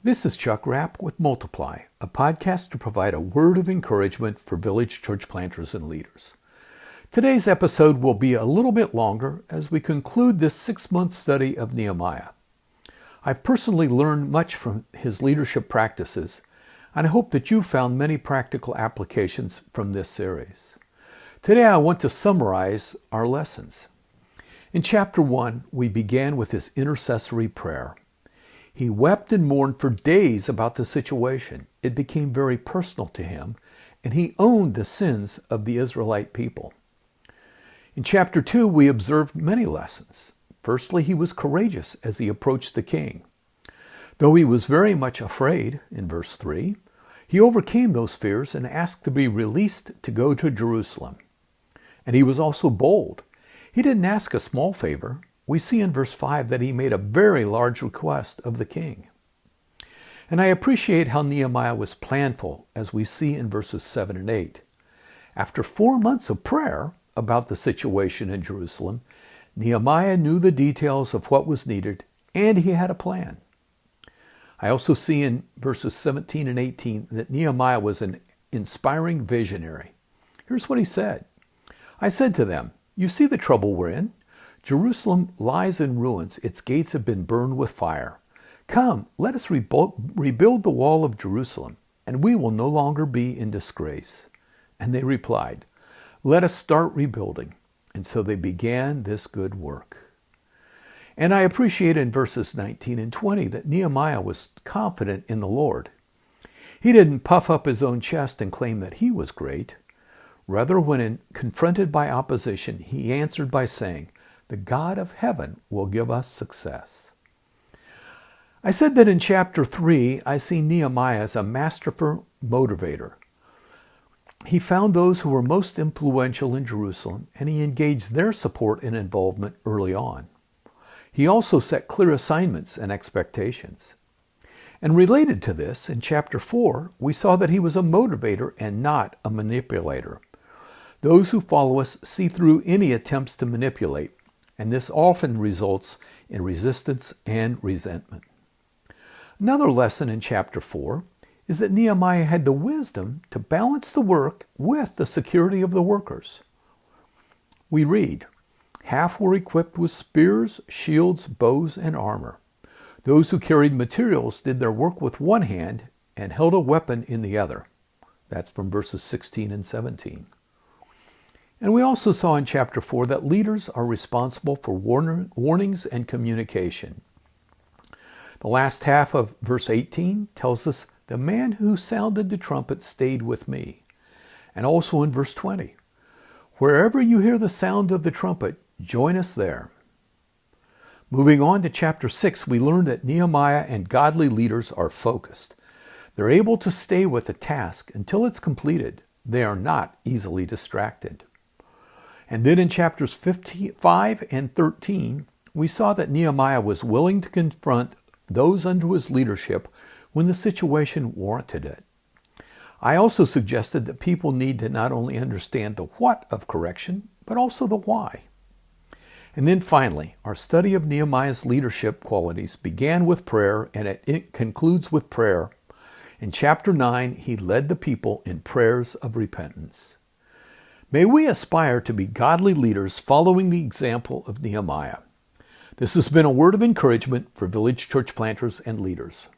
This is Chuck Rapp with Multiply, a podcast to provide a word of encouragement for village church planters and leaders. Today's episode will be a little bit longer as we conclude this 6-month study of Nehemiah. I've personally learned much from his leadership practices, and I hope that you found many practical applications from this series. Today I want to summarize our lessons. In chapter 1, we began with his intercessory prayer. He wept and mourned for days about the situation. It became very personal to him, and he owned the sins of the Israelite people. In chapter 2, we observed many lessons. Firstly, he was courageous as he approached the king. Though he was very much afraid, in verse 3, he overcame those fears and asked to be released to go to Jerusalem. And he was also bold. He didn't ask a small favor. We see in verse 5 that he made a very large request of the king. And I appreciate how Nehemiah was planful, as we see in verses 7 and 8. After 4 months of prayer about the situation in Jerusalem, Nehemiah knew the details of what was needed, and he had a plan. I also see in verses 17 and 18 that Nehemiah was an inspiring visionary. Here's what he said. I said to them, "You see the trouble we're in? Jerusalem lies in ruins. Its gates have been burned with fire. Come, let us rebuild the wall of Jerusalem, and we will no longer be in disgrace." And they replied, "Let us start rebuilding." And so they began this good work. And I appreciate in verses 19 and 20 that Nehemiah was confident in the Lord. He didn't puff up his own chest and claim that he was great. Rather, when confronted by opposition, he answered by saying, "The God of heaven will give us success." I said that in chapter 3, I see Nehemiah as a masterful motivator. He found those who were most influential in Jerusalem, and he engaged their support and involvement early on. He also set clear assignments and expectations. And related to this, in chapter 4, we saw that he was a motivator and not a manipulator. Those who follow us see through any attempts to manipulate, and this often results in resistance and resentment. Another lesson in chapter 4 is that Nehemiah had the wisdom to balance the work with the security of the workers. We read, "Half were equipped with spears, shields, bows, and armor. Those who carried materials did their work with one hand and held a weapon in the other." That's from verses 16 and 17. And we also saw in chapter 4 that leaders are responsible for warnings and communication. The last half of verse 18 tells us, "The man who sounded the trumpet stayed with me." And also in verse 20, "Wherever you hear the sound of the trumpet, join us there." Moving on to chapter 6, we learn that Nehemiah and godly leaders are focused. They're able to stay with the task until it's completed. They are not easily distracted. And then in chapters 5 and 13, we saw that Nehemiah was willing to confront those under his leadership when the situation warranted it. I also suggested that people need to not only understand the what of correction, but also the why. And then finally, our study of Nehemiah's leadership qualities began with prayer, and it concludes with prayer. In chapter 9, he led the people in prayers of repentance. May we aspire to be godly leaders following the example of Nehemiah. This has been a word of encouragement for village church planters and leaders.